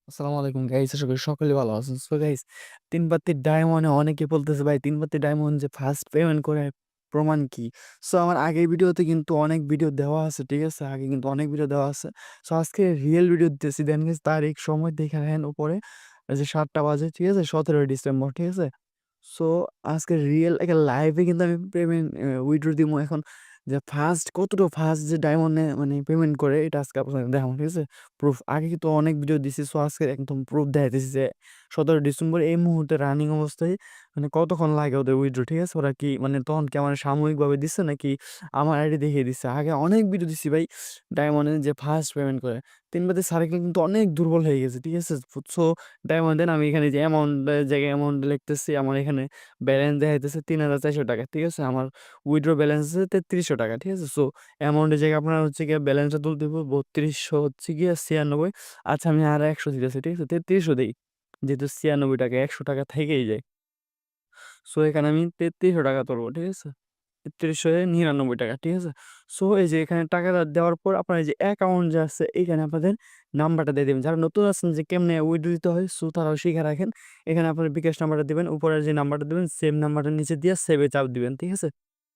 আসসালামু আলাইকুম গাইস, আশা করি সকলে ভালো আছেন। সো গাইস, ৩ বাত্তি ডায়মন্ডে অনেকে বলতেছে ভাই ৩ বাত্তি ডায়মন্ড যে ফার্স্ট পেমেন্ট করে প্রমাণ কি? সো আমার আগের ভিডিওতে কিন্তু অনেক ভিডিও দেওয়া আছে, ঠিক আছে? আগে কিন্তু অনেক ভিডিও দেওয়া আছে। সো আজকে রিয়েল ভিডিও দিতেছি। দেন গাইস তারিখ সময় দেখে রাখেন উপরে যে ৭টা বাজে, ঠিক আছে? ১৭ই ডিসেম্বর, ঠিক আছে? সো আজকে রিয়েল একটা লাইভে কিন্তু আমি পেমেন্ট উইথড্র দিমু এখন। যে কতটা ফাস্ট যে ডায়মন্ডে মানে পেমেন্ট করে এটা আজকে আপনাদের দেখাবো, ঠিক আছে? প্রুফ আগে কিন্তু অনেক ভিডিও দিছি। সো আজকে একদম প্রুফ দেখাইতেছি যে ১৭ ডিসেম্বর এই মুহূর্তে রানিং অবস্থায় মানে কতক্ষণ লাগে ওদের উইথড্র, ঠিক আছে? ওরা কি মানে তখন কি আমার সাময়িকভাবে দিচ্ছে নাকি আমার আইডি দেখিয়ে দিচ্ছে? আগে অনেক ভিডিও দিছি ভাই ডায়মন্ডে যে ফাস্ট পেমেন্ট করে। ৩ বাদে সার্কেল কিন্তু অনেক দুর্বল হয়ে গেছে, ঠিক আছে? সো ডায়মন্ড দেন আমি এখানে যে অ্যামাউন্টের জায়গায় অ্যামাউন্ট লিখতেছি, আমার এখানে ব্যালেন্স দেখাইতেছে ৳৩,৪০০, ঠিক আছে? আমার উইথড্র ব্যালেন্স আছে ৳৩৩০০, ঠিক আছে? সো অ্যামাউন্টের জায়গায় আপনার হচ্ছে গিয়ে ব্যালেন্সটা তুলতে হবে ৩২০০ হচ্ছে গিয়ে ৯৬। আচ্ছা আমি আর ১০০ দিতেছি, ঠিক আছে? ৩৩০০ দেই। যেহেতু ৳৯৬ ৳১০০ থেকেই যায়। সো এখানে আমি ৳৩৩০০ তুলবো, ঠিক আছে? ৳৩৩৯৯, ঠিক আছে? সো এই যে এখানে টাকাটা দেওয়ার পর আপনার এই যে অ্যাকাউন্ট যে আছে এইখানে আপনাদের নাম্বারটা দিয়ে দিবেন। যারা নতুন আছেন যে কেমনে উইথড্র দিতে হয় সো তারাও শিখে রাখেন। এখানে আপনার বিকাশ নাম্বারটা দিবেন। উপরে যে নাম্বারটা দিবেন সেম নাম্বারটার নিচে দিয়ে সেভে চাপ দিবেন, ঠিক আছে?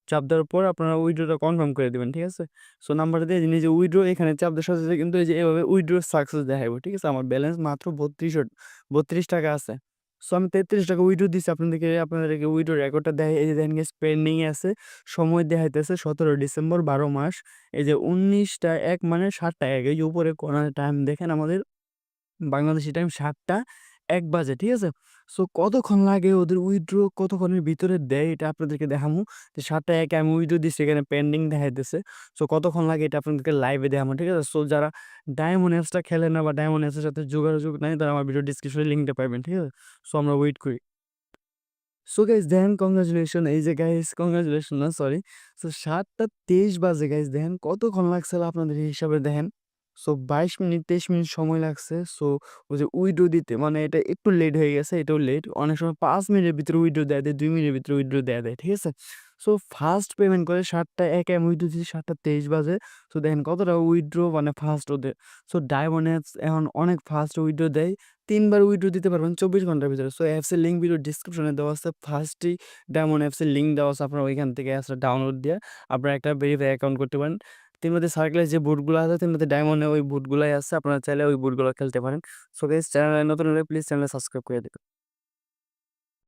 চাপ দেওয়ার পর আপনারা উইথড্রটা কনফার্ম করে দিবেন, ঠিক আছে? সো নাম্বারটা দিয়ে নিজে উইথড্র এখানে চাপ দেওয়ার সাথে, সাথে কিন্তু এই যে এভাবে উইথড্র সাকসেস দেখাইবো, ঠিক আছে? আমার ব্যালেন্স মাত্র ৳৩২ আছে। সো আমি ৳৩৩ উইথড্র দিছি আপনাদেরকে উইথড্র রেকর্ডটা দেখাই। এই যে দেখেন গাইস পেন্ডিং এ আছে। সময় দেখাইতেছে ১৭ ডিসেম্বর ১২ মাস। এই যে ১৯টা ১ মানে ৭টা ১ এই যে উপরে কোণার টাইম দেখেন আমাদের বাংলাদেশী টাইম ৭টা ১ বাজে, ঠিক আছে? সো কতক্ষণ লাগে ওদের উইথড্র কতক্ষণের ভিতরে দেয় এটা আপনাদেরকে দেখামু। যে ৭টা ১ এ আমি উইথড্র দিচ্ছি এখানে পেন্ডিং দেখাইতেছে। সো কতক্ষণ লাগে এটা আপনাদেরকে লাইভে দেখামু, ঠিক আছে? সো যারা ডায়মন্ড অ্যাপসটা খেলে না বা ডায়মন্ড অ্যাপসের সাথে যোগাযোগ নাই তারা আমার ভিডিও ডিসক্রিপশনে লিঙ্কটা পাবেন, ঠিক আছে? সো আমরা ওয়েট করি। সো গাইস দেখেন কংগ্রাচুলেশন এই যে গাইস কংগ্রাচুলেশন না সরি। সো ৭টা ২৩ বাজে গাইস দেখেন কতক্ষণ লাগছিল আপনাদের হিসাবে দেখেন। সো ২২ মিনিট ২৩ মিনিট সময় লাগছে। সো ওই যে উইথড্র দিতে মানে এটা একটু লেট হয়ে গেছে, এটাও লেট। অনেক সময় ৫ মিনিটের ভিতরে উইথড্র দেয়া দেয়, ২ মিনিটের ভিতরে উইথড্র দেয়া দেয়, ঠিক আছে? সো ফার্স্ট পেমেন্ট করে ৭টা ১ এ আমি উইথড্র দিয়েছি ৭টা ২৩ বাজে। সো দেখেন কতটা উইথড্র মানে ফাস্ট ওদের। সো ডায়মন্ড অ্যাপস এখন অনেক ফাস্ট উইথড্র দেয়। ৩ বার উইথড্র দিতে পারবেন ২৪ ঘন্টার ভিতরে। সো অ্যাপসের লিঙ্ক ভিডিওর ডেসক্রিপশনে দেওয়া আছে। ফার্স্টেই ডায়মন্ড অ্যাপসের লিঙ্ক দেওয়া আছে। আপনারা ওইখান থেকে অ্যাপসটা ডাউনলোড দিয়ে আপনারা একটা ভেরিফাই অ্যাকাউন্ট করতে পারেন। তিনবাতে সার্কেলের যে বুটগুলো আছে তিনবাতে ডায়মন্ডে ওই বুটগুলাই আছে। আপনারা চাইলে ওই বুটগুলো খেলতে পারেন। সো গাইস চ্যানেলে নতুন হলে প্লিজ চ্যানেলটা সাবস্ক্রাইব করে দিবেন।